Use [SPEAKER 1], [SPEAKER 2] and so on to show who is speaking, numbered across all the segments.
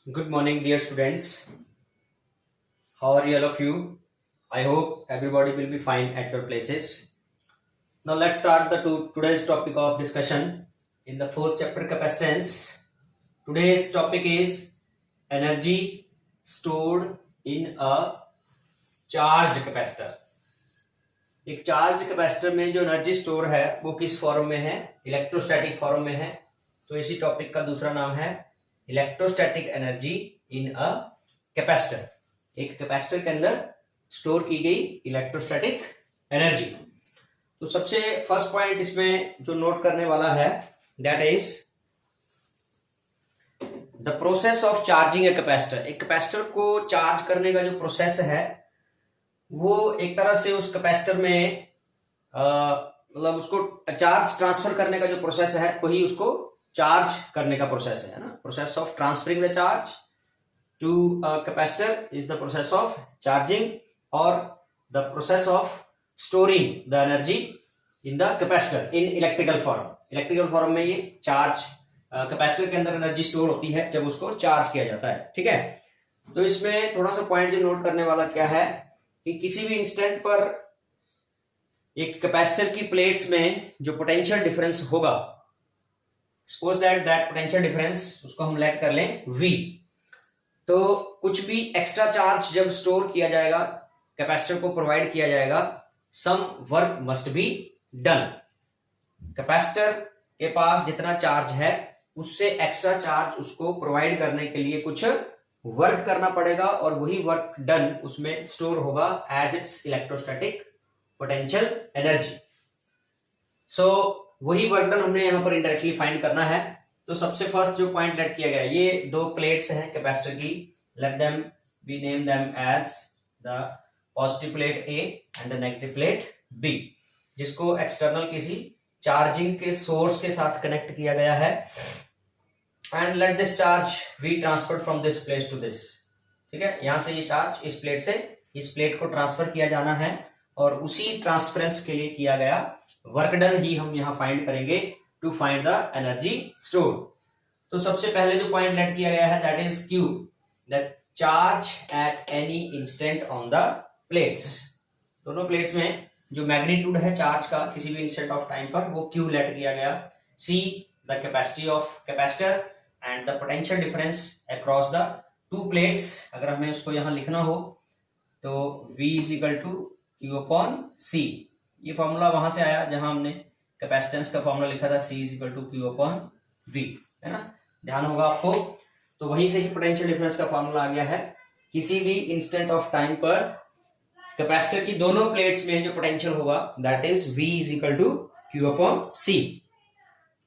[SPEAKER 1] Good morning, dear students. How are you, all of you? I hope everybody will be fine at your places. Now, let's start today's topic of discussion in the fourth chapter, capacitance. Today's topic is energy stored in a charged capacitor. एक charge capacitor में जो energy store है वो किस form में है? Electrostatic form में है। तो इसी टॉपिक का दूसरा नाम है electrostatic energy in a capacitor. एक कैपेसिटर के अंदर स्टोर की गई इलेक्ट्रोस्टैटिक एनर्जी। तो सबसे फर्स्ट पॉइंट इसमें जो नोट करने वाला है that is the process of charging a capacitor. एक कैपेसिटर को चार्ज करने का जो प्रोसेस है वो एक तरह से उस कैपेसिटर में मतलब उसको चार्ज ट्रांसफर करने का जो प्रोसेस है वही उसको चार्ज करने का प्रोसेस है ना। Process of transferring the charge to capacitor is the process of charging और the process of storing the energy in the capacitor in electrical form. Electrical form में ये चार्ज कैपेसिटर के अंदर एनर्जी स्टोर होती है जब उसको चार्ज किया जाता है। ठीक है, तो इसमें थोड़ा सा पॉइंट जो नोट करने वाला क्या है कि किसी भी इंस्टेंट पर एक कैपेसिटर की प्लेट्स में जो पोटेंशियल डिफरेंस होगा, सपोज दैट पोटेंशियल डिफरेंस उसको हम लेट कर लें V। तो कुछ भी एक्स्ट्रा चार्ज जब स्टोर किया जाएगा, कैपेसिटर को प्रोवाइड किया जाएगा, some work must be done. Capacitor के पास जितना चार्ज है उससे एक्स्ट्रा चार्ज उसको प्रोवाइड करने के लिए कुछ वर्क करना पड़ेगा और वही वर्क डन उसमें स्टोर होगा as its electrostatic potential energy. So वही वर्क डन हमने यहां पर इंडायरेक्टली फाइंड करना है। तो सबसे फर्स्ट जो पॉइंट लेट किया गया, ये दो प्लेट्स हैं कैपेसिटर की, let them be name them as the positive plate A and the negative plate B, जिसको एक्सटर्नल किसी चार्जिंग के सोर्स के साथ कनेक्ट किया गया है। And let this charge be transferred from this place to this. ठीक है, यहां से ये चार्ज इस प्लेट से इस प्लेट को ट्रांसफर किया जाना है और उसी ट्रांसफरेंस के लिए किया गया वर्क डन ही हम यहां फाइंड करेंगे to find the energy store. तो सबसे पहले जो पॉइंट लेट किया गया है that is Q, that charge at any instant on the plates. दोनों प्लेट्स में जो मैग्नीट्यूड है चार्ज का किसी भी इंस्टेंट ऑफ टाइम पर वो Q लेट किया गया। C the capacity of capacitor and the potential difference across the two plates. अगर हमें उसको यहां लिखना हो तो V is equal to Q upon C। ये फॉर्मूला वहां से आया जहां हमने कैपेसिटेंस का फॉर्मूला लिखा था C is equal to Q upon V, है ना, ध्यान होगा आपको। तो वहीं से ही पोटेंशियल डिफरेंस का फॉर्मूला आ गया है। किसी भी इंस्टेंट ऑफ टाइम पर कैपेसिटर की दोनों प्लेट्स में जो पोटेंशियल होगा that is V is equal to Q upon C।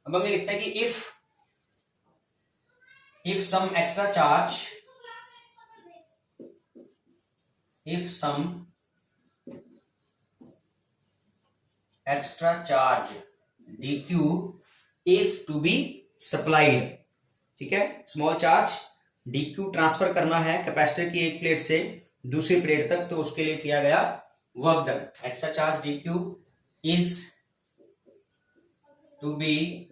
[SPEAKER 1] अब हमें लिखते हैं कि if some extra charge dq is to be supplied। ठीक है, स्मॉल चार्ज dq ट्रांसफर करना है कैपेसिटर की एक प्लेट से दूसरी प्लेट तक, तो उसके लिए किया गया work done. Extra charge dq is to be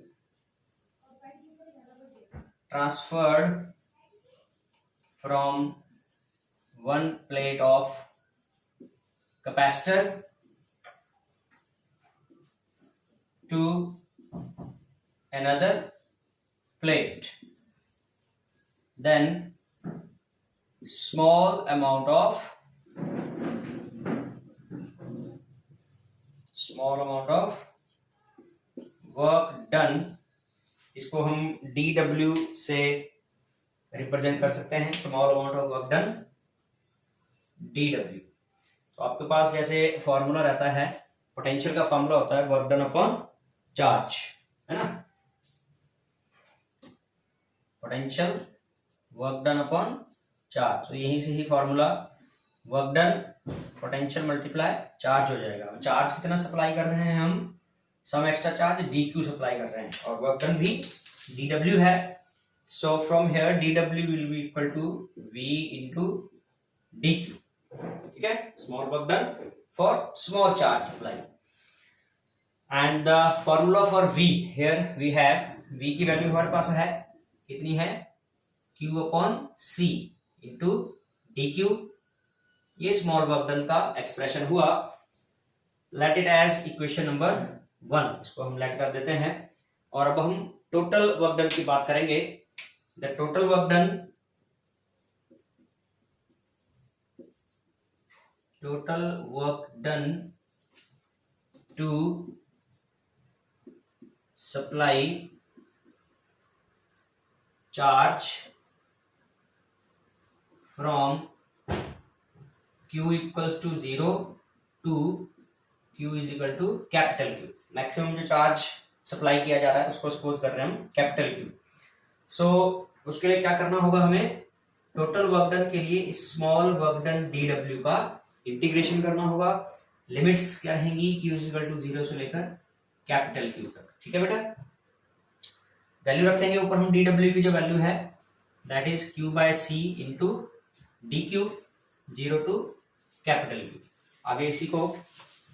[SPEAKER 1] transferred from one plate of capacitor to another plate, then small amount of work done, इसको हम dW से रिप्रेजेंट कर सकते हैं, small amount of work done dW। तो आपके पास जैसे formula रहता है, पोटेंशियल का फॉर्मूला होता है वर्क डन अपॉन चार्ज, है ना, potential work done upon charge. तो यहीं से ही formula work done potential multiply charge हो जाएगा। चार्ज कितना सप्लाई कर रहे हैं हम, some extra charge dq supply कर रहे हैं और वर्क डन भी dW है। So from here dW will be equal to V into dq। ठीक है, small work done for small charge supply. And the formula for V, here we have V की value हमारे पास है, कितनी है Q upon C into dq। ये small work done का एक्सप्रेशन हुआ। Let it as equation number 1, इसको हम लेट कर देते हैं। और अब हम टोटल वर्क डन की बात करेंगे। The total work done to supply charge from Q equals to 0 to Q is equal to capital Q। Maximum जो चार्ज सप्लाई किया जा रहा है उसको सपोज कर रहे हैं हम कैपिटल Q। सो उसके लिए क्या करना होगा, हमें टोटल वर्क डन के लिए स्मॉल वर्क डन dw का इंटीग्रेशन करना होगा। लिमिट्स क्या रहेंगी, Q इज इक्वल टू 0 से लेकर कैपिटल Q तक। ठीक है बेटा, वैल्यू रखेंगे ऊपर हम dw की जो वैल्यू है that is Q by C into dq 0 to capital Q। आगे इसी को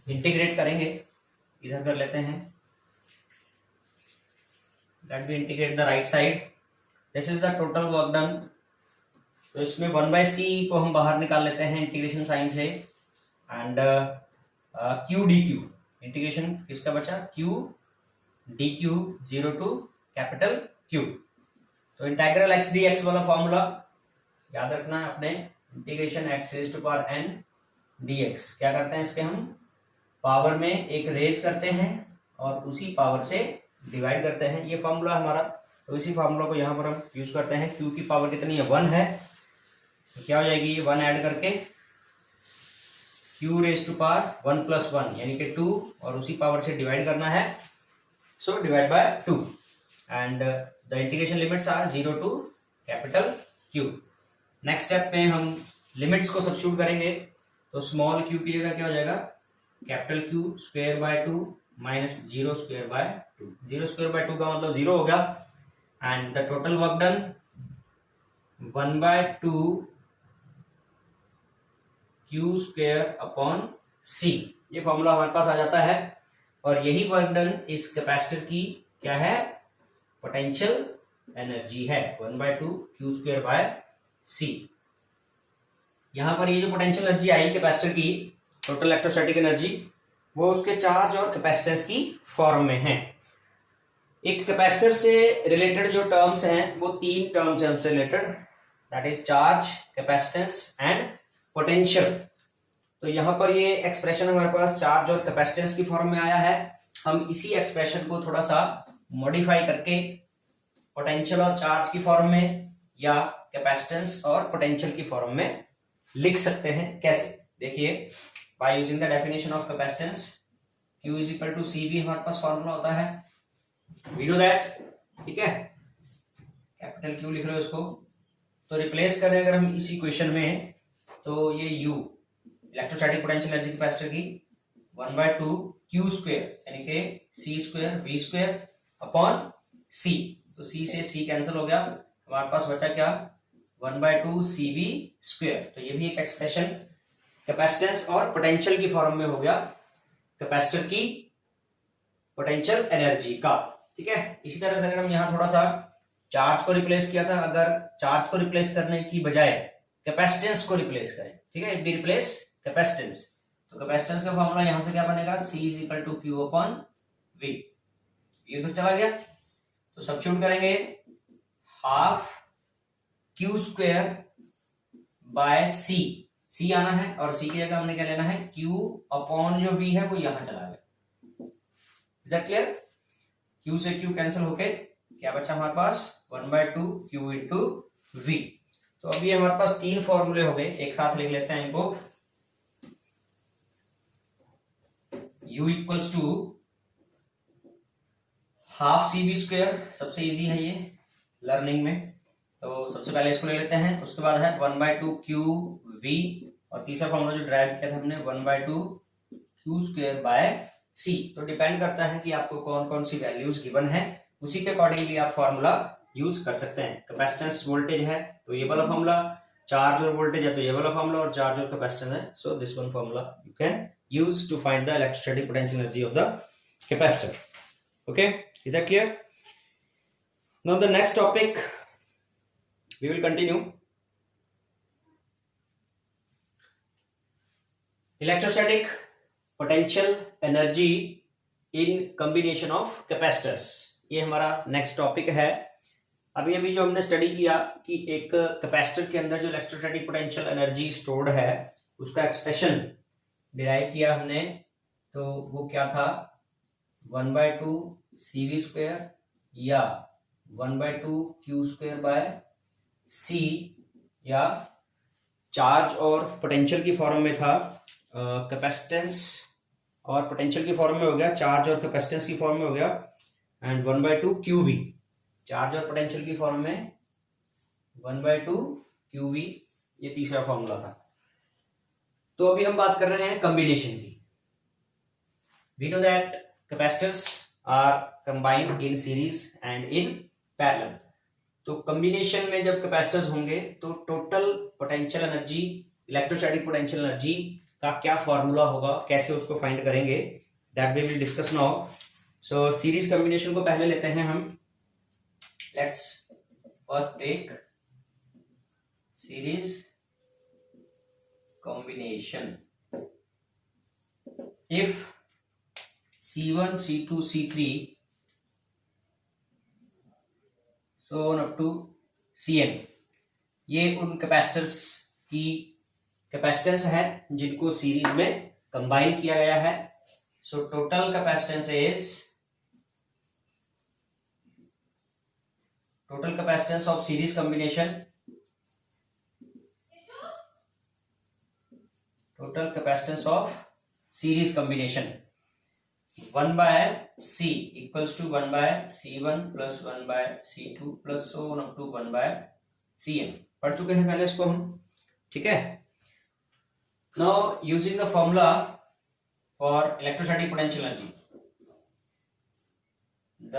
[SPEAKER 1] इंटीग्रेट करेंगे, इधर कर लेते हैं। Let be integrate the right side. This is the total work done. तो इसमें 1/c को हम बाहर निकाल लेते हैं इंटीग्रेशन साइन से, एंड Q dq इंटीग्रेशन किसका बचा, Q dq 0 to capital Q। तो इंटीग्रल x dx वाला फॉर्मूला याद रखना है अपने, integration x raise to power n dx। क्या करते हैं, इसके हम पावर में एक रेज करते हैं और उसी पावर से डिवाइड करते हैं। ये फॉर्मूला हमारा, तो इसी फॉर्मूला को यहाँ पर हम यूज करते हैं। Q की पावर कितनी है, 1 है, तो क्या हो जाएगी, ये 1 ऐड करके Q raise to power 1 plus 1 यानी कि 2, और उसी पावर से डिवाइड करना है। So divide by 2 and the integration limits are 0 to capital Q। Next step में हम लिमिट्स को सब्स्टिट्यूट करेंगे। तो स्मॉल q की जगह क्या हो जाएगा, capital Q square by 2 minus 0 square by 2। 0 square by 2 का मतलब 0 हो गया। And the total work done 1/2 Q square upon C। ये फॉर्मूला हमारे पास आ जाता है, और यही वर्क डन इस कैपेसिटर की क्या है, पोटेंशियल एनर्जी है, 1/2 Q स्क्वायर बाय C। यहां पर ये जो पोटेंशियल एनर्जी आई कैपेसिटर की, टोटल इलेक्ट्रोस्टैटिक एनर्जी, वो उसके चार्ज और कैपेसिटेंस की फॉर्म में है। एक कैपेसिटर से रिलेटेड जो टर्म्स हैं वो 3 टर्म्स हैं उससे related, that is charge, capacitance and potential. तो यहां पर ये एक्सप्रेशन हमारे पास चार्ज और कैपेसिटेंस की फॉर्म में आया है। हम इसी एक्सप्रेशन को थोड़ा सा मॉडिफाई करके पोटेंशियल और चार्ज की फॉर्म में या कैपेसिटेंस और पोटेंशियल की फॉर्म में लिख सकते हैं। कैसे, देखिए, by using the definition of capacitance, Q is equal to C भी हमारे पास फॉर्मूला होता है, वी नो दैट। ठीक है, कैपिटल Q लिख रहे हो इसको, तो रिप्लेस करें अगर हम इस इक्वेशन में, तो ये U electrostatic potential energy capacitor की 1/2 Q स्क्वायर यानी कि C square V square upon C। तो C से C कैंसिल हो गया, हमारे पास बचा क्या, 1/2 CV स्क्वायर। तो ये भी एक एक्सप्रेशन कैपेसिटेंस और पोटेंशियल की फॉर्म में हो गया, कैपेसिटर की पोटेंशियल एनर्जी का। ठीक है, इसी तरह से अगर हम यहाँ थोड़ा सा चार्ज को रिप्लेस किया था, अगर चार्ज को रिप्लेस करने की बजाय कैपेसिटेंस को रिप्लेस करें, ठीक है, बी रिप्लेस कैपेसिटेंस, तो कैपेसिटेंस का फॉर्मूला यहां से क्या बनेगा, C is equal to Q upon V। ये उधर चला गया, तो सब्स्टिट्यूट करेंगे, half Q square by C आना है, और C की जगह हमने क्या लेना है, Q अपॉन जो V है वो यहां चला गया। Is that clear? Q से Q कैंसिल होके क्या बचा हमारे पास, 1/2 Q इंटू V। तो अभी हमारे पास 3 फॉर्मूले हो गए, एक साथ लिख लेते हैं इनको। U equals to half CV square, सबसे इजी है ये लर्निंग में, तो सबसे पहले इसको ले लेते हैं। उसके बाद है 1/2 QV, और तीसरा फॉर्मूला जो ड्राइव किया था हमने 1/2 Q स्क्वायर बाय C। तो डिपेंड करता है कि आपको कौन कौन सी वैल्यूज गिवन है, उसी के अकॉर्डिंगली आप फॉर्मूला यूज कर सकते हैं। कैपेसिटेंस वोल्टेज है तो ये वाला फॉर्मूला, चार्ज और वोल्टेज है तो ये वाला फॉर्मूला, और चार्ज और कैपेसिटेंस है, so this one formula you can use to find the electrostatic potential energy of the capacitor. Okay, is that clear? Now the next topic, we will continue. Electrostatic potential energy in combination of capacitors, ये हमारा next topic है। अभी अभी जो हमने study किया कि एक कैपेसिटर के अंदर जो इलेक्ट्रोस्टैटिक पोटेंशियल एनर्जी स्टोर्ड है उसका एक्सप्रेशन डिराइव किया हमने, तो वो क्या था, 1/2 CV स्क्वायर या 1/2 Q स्क्वायर बाय C, या चार्ज और पोटेंशियल की फॉर्म में था, कैपेसिटेंस और पोटेंशियल की फॉर्म में हो गया, चार्ज और कैपेसिटेंस की फॉर्म में हो गया, एंड 1/2 QV, चार्ज और पोटेंशियल की फॉर्म में 1/2 QV, ये तीसरा फॉर्मूला था। तो अभी हम बात कर रहे हैं कॉम्बिनेशन की। We know that capacitors are combined in series and in parallel. तो कॉम्बिनेशन में जब कैपेसिटर्स होंगे तो total potential energy, electrostatic potential energy का क्या फॉर्मूला होगा, कैसे उसको फाइंड करेंगे, that we will discuss now. So series combination को पहले लेते हैं हम। Let's first take series combination. If C1, C2, C3 so on up to Cn, ये उन कैपेसिटर्स की कैपेसिटेंस है जिनको सीरीज में कंबाइन किया गया है। So total capacitance is, total capacitance of series combination, total capacitance of series combination 1/C equals to 1/C1 plus 1/C2 plus so on up to 1/Cn। पढ़ चुके हैं पहले इसको हम, ठीक है। Now using the formula for electrostatic potential energy, the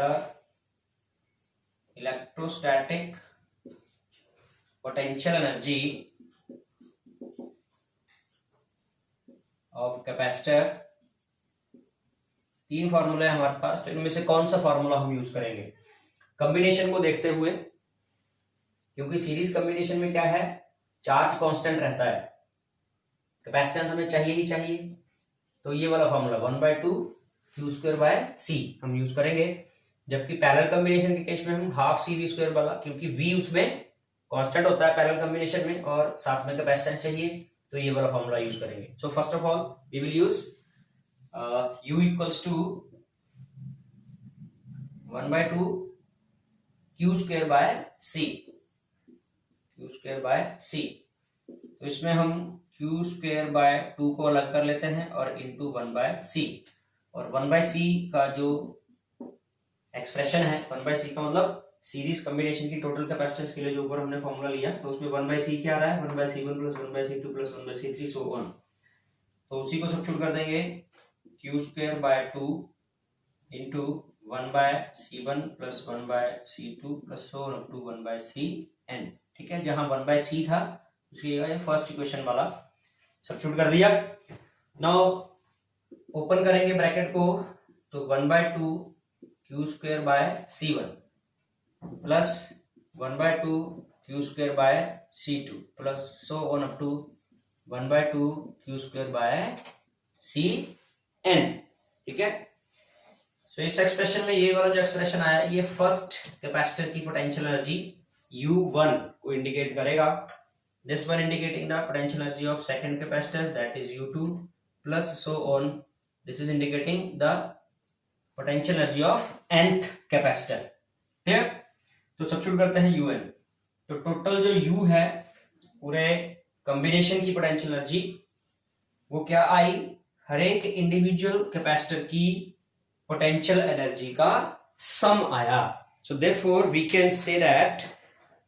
[SPEAKER 1] electrostatic potential energy of capacitor, तीन फॉर्मूले हैं हमारे पास, तो इनमें से कौन सा फॉर्मूला हम यूज करेंगे कॉम्बिनेशन को देखते हुए, क्योंकि सीरीज कॉम्बिनेशन में क्या है, चार्ज कांस्टेंट रहता है, कैपेसिटेंस हमें चाहिए ही चाहिए, तो ये वाला formula 1/2 Q square by C हम यूज करेंगे। जबकि पैरेलल कॉम्बिनेशन के केस में हम हाफ CV स्क्वायर वाला, क्योंकि V उसमें कांस्टेंट होता है पैरेलल कॉम्बिनेशन में और साथ में कैपेसिटेंस चाहिए, तो ये वाला फॉर्मूला यूज करेंगे। So first of all we will use U equals to 1/2 Q square by C, Q square by C। तो इसमें हम Q स्क्वायर बाय 2 को अलग कर लेते हैं और इंटू 1/C, और 1/C का जो एक्सप्रेशन है, 1/C का मतलब सीरीज कॉम्बिनेशन की टोटल कैपेसिटेंस के लिए जो ऊपर हमने फॉर्मूला लिया, तो उसमें 1/C क्या आ रहा है, 1/C1 plus 1/C2 plus 1/C3 so on. तो उसी को सब्स्टिट्यूट कर देंगे, Q square by 2 into 1/C1 plus 1/C2 plus so on up to 1/Cn, ठीक है। जहां 1/C था उसकी फर्स्ट इक्वेशन वाला सब्स्टिट्यूट कर दिया। नाउ ओपन करेंगे ब्रैकेट को, तो 1/2 Q square by C1 plus 1/2 Q square by C2 plus so on up to 1/2 Q square by Cn, ठीक है। सो इस एक्सप्रेशन में ये वाला जो एक्सप्रेशन आया, ये फर्स्ट कैपेसिटर की पोटेंशियल एनर्जी U1 को इंडिकेट करेगा। This one indicating the potential energy of second capacitor, that is U2 plus so on, this is indicating the potential energy of nth capacitor, ठीक। तो substitute करते हैं UN, तो total जो U है पूरे कॉम्बिनेशन की पोटेंशियल एनर्जी, वो क्या आई, हर एक इंडिविजुअल कैपेसिटर की पोटेंशियल एनर्जी का सम आया। So therefore we can say that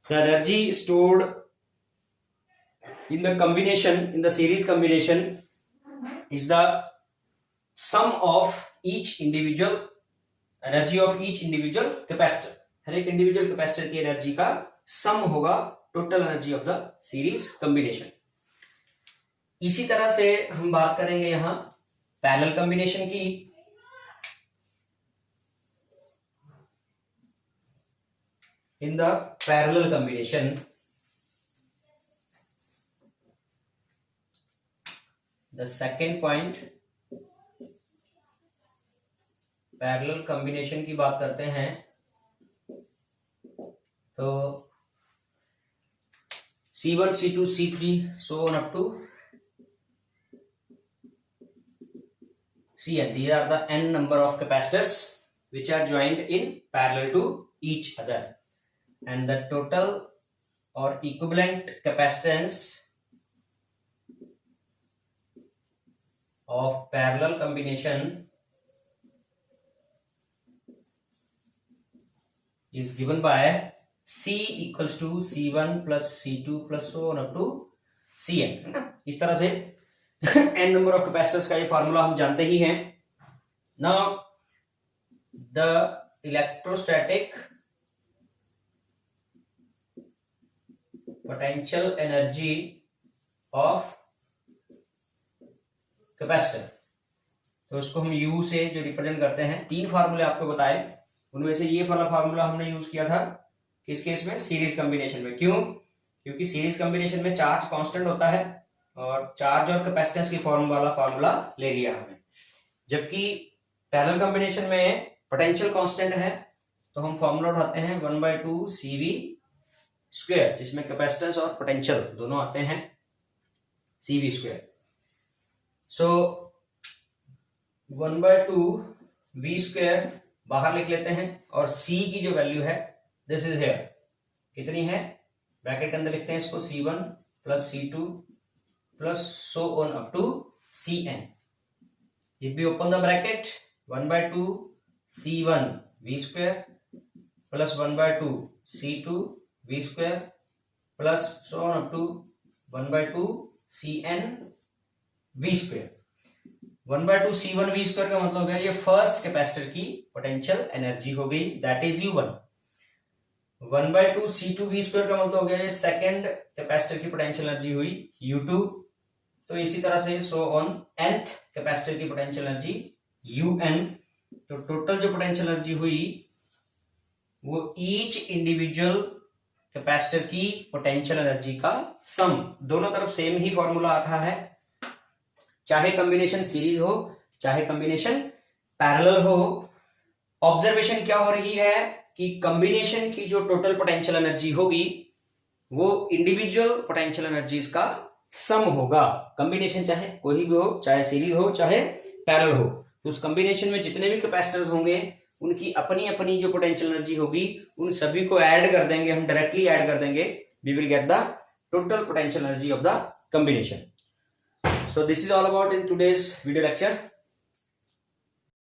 [SPEAKER 1] the energy stored in the combination, in the series combination is the sum of each individual energy of each individual capacitor, हर एक individual capacitor की energy का sum होगा total energy of the series combination. इसी तरह से हम बात करेंगे यहां पैरेलल कॉम्बिनेशन की। In the parallel combination the second point, parallel combination की बात करते हैं तो C1, C2, C3 so on up to Cn. These are the n number of capacitors which are joined in parallel to each other, and the total or equivalent capacitance of parallel combination is given by C equals to C1 plus C2 plus so on up to Cn, है ना। इस तरह से n number of capacitors का ये formula हम जानते ही हैं। Now the electrostatic potential energy of capacitor, तो उसको हम U से जो रिप्रेजेंट करते हैं, तीन फार्मूले आपको बताए, उनमें से ये वाला फार्मूला हमने यूज किया था किस केस में, सीरीज कॉम्बिनेशन में। क्यों? क्योंकि सीरीज कॉम्बिनेशन में चार्ज कांस्टेंट होता है और चार्ज और कैपेसिटेंस की फॉर्म वाला फार्मूला ले लिया हमने, जबकि पैरेलल कॉम्बिनेशन में पोटेंशियल कांस्टेंट है तो हम फॉर्मूला उठाते हैं 1/2 CV स्क्वायर, जिसमें कैपेसिटेंस और पोटेंशियल दोनों आते हैं CV स्क्वायर। सो 1/2 V स्क्वायर बाहर लिख लेते हैं और C की जो वैल्यू है दिस इज हियर, कितनी है, ब्रैकेट के अंदर लिखते हैं इसको, C1 plus C2 plus so on up to Cn। If we open the bracket, 1/2 C1 V square plus 1/2 C2 V square plus so on up to 1/2 Cn V square. 1/2 C1 V square का मतलब है ये first capacitor की potential energy हो गई, that is U1। 1/2 C2 V square का मतलब हो गया ये सेकेंड कैपेसिटर की पोटेंशियल एनर्जी हुई U2। तो इसी तरह से सो ऑन nth कैपेसिटर की पोटेंशियल एनर्जी UN। तो टोटल जो पोटेंशियल एनर्जी हुई वो ईच इंडिविजुअल कैपेसिटर की पोटेंशियल एनर्जी का सम, दोनों तरफ सेम ही फॉर्मूला आ रहा है, चाहे कॉम्बिनेशन सीरीज हो चाहे कॉम्बिनेशन पैरेलल हो। ऑब्जर्वेशन क्या हो रही है कि कॉम्बिनेशन की जो टोटल पोटेंशियल एनर्जी होगी वो इंडिविजुअल पोटेंशियल एनर्जीज का सम होगा। कॉम्बिनेशन चाहे कोई भी हो, चाहे सीरीज हो चाहे पैरेलल हो, तो उस कॉम्बिनेशन में जितने भी कैपेसिटर्स होंगे उनकी अपनी अपनी जो पोटेंशियल एनर्जी होगी उन सभी को ऐड कर देंगे, हम डायरेक्टली ऐड कर देंगे, we will get the total potential energy of the combination. So this is all about in today's video lecture.